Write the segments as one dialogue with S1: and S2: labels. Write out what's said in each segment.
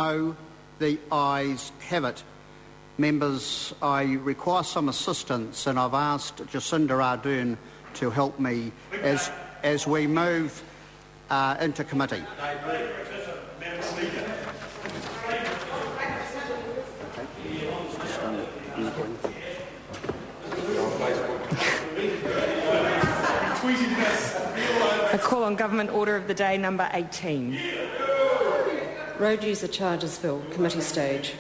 S1: No, the ayes have it. Members, I require some assistance, and I've asked Jacinda Ardern to help me as we move into committee.
S2: I call on Government Order of the Day number 18.
S3: Road User Charges Bill, committee stage.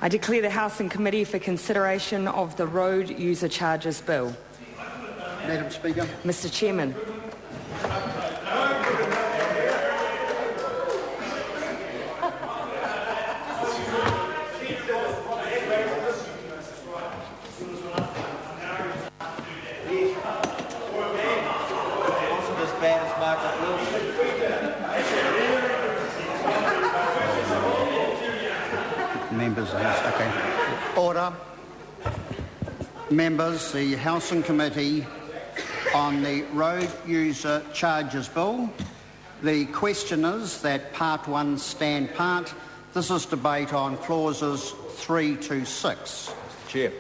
S2: I declare the House in committee for consideration of the Road User Charges Bill.
S1: Madam Speaker.
S2: Mr. Chairman.
S1: Members, okay. Order. Members, the House and Committee on the Road User Charges Bill. The question is that Part 1 stand part. This is debate on clauses 3 to 6.
S4: Mr. Chair.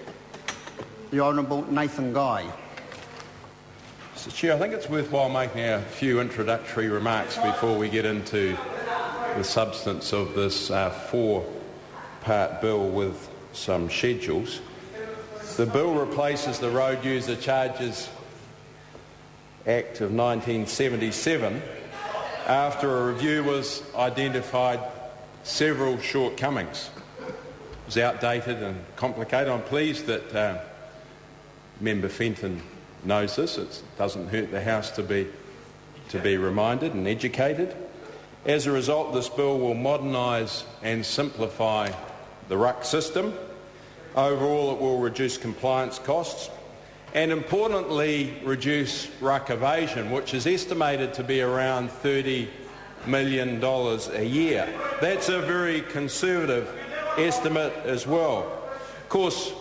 S1: The Honourable Nathan Guy.
S4: Mr. Chair, I think it's worthwhile making a few introductory remarks before we get into the substance of this four-part bill with some schedules. The bill replaces the Road User Charges Act of 1977 after a review was identified several shortcomings. It was outdated and complicated. I'm pleased that Member Fenton knows this. It doesn't hurt the House to be reminded and educated. As a result, this bill will modernise and simplify the RUC system. Overall, it will reduce compliance costs and, importantly, reduce RUC evasion, which is estimated to be around $30 million a year. That's a very conservative estimate as well. Of course,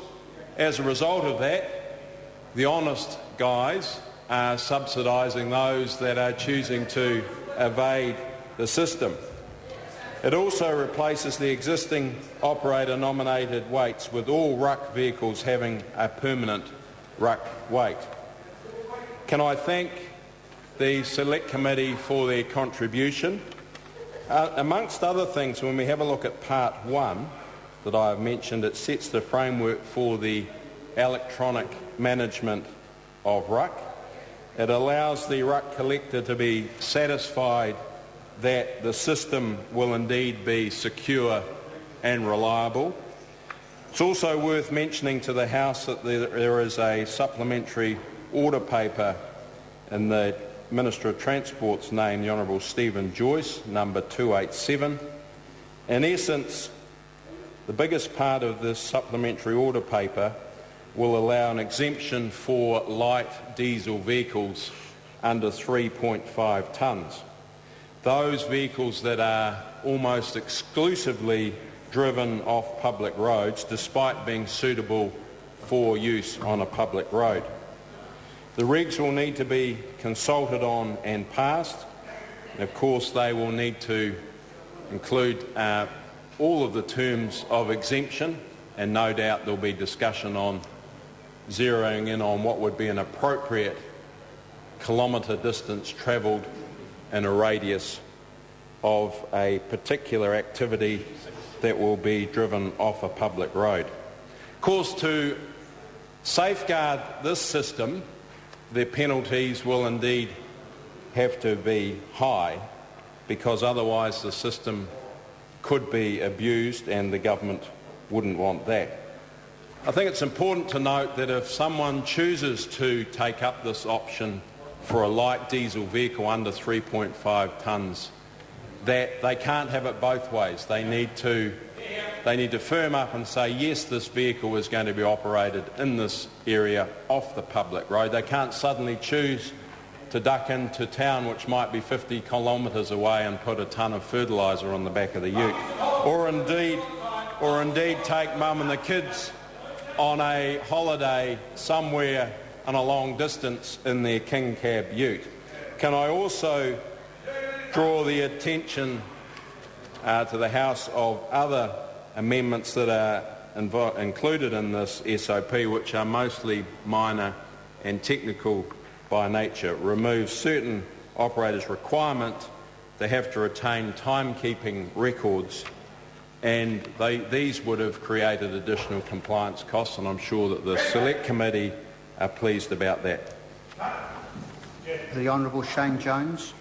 S4: as a result of that, the honest guys are subsidising those that are choosing to evade the system. It also replaces the existing operator-nominated weights, with all RUC vehicles having a permanent RUC weight. Can I thank the Select Committee for their contribution? Amongst other things, when we have a look at Part 1 that I have mentioned, it sets the framework for the electronic management of RUC. It allows the RUC collector to be satisfied that the system will indeed be secure and reliable. It's also worth mentioning to the House that there is a supplementary order paper in the Minister of Transport's name, the Honourable Stephen Joyce, number 287. In essence, the biggest part of this supplementary order paper will allow an exemption for light diesel vehicles under 3.5 tonnes. Those vehicles that are almost exclusively driven off public roads, despite being suitable for use on a public road. The regs will need to be consulted on and passed, and of course they will need to include all of the terms of exemption, and no doubt there will be discussion on zeroing in on what would be an appropriate kilometre distance travelled in a radius of a particular activity that will be driven off a public road. Of course, to safeguard this system, the penalties will indeed have to be high, because otherwise the system could be abused and the government wouldn't want that. I think it's important to note that if someone chooses to take up this option for a light diesel vehicle under 3.5 tonnes, that they can't have it both ways. They need to firm up and say, yes, this vehicle is going to be operated in this area off the public road. They can't suddenly choose to duck into town, which might be 50 kilometres away, and put a ton of fertiliser on the back of the ute. Or indeed take mum and the kids on a holiday somewhere on a long distance in their king cab ute. Can I also draw the attention to the House of other amendments that are included in this SOP, which are mostly minor and technical by nature. It removes certain operators' requirement to have to retain timekeeping records, and these would have created additional compliance costs, and I'm sure that the Select Committee are pleased about that.
S1: The Honourable Shane Jones.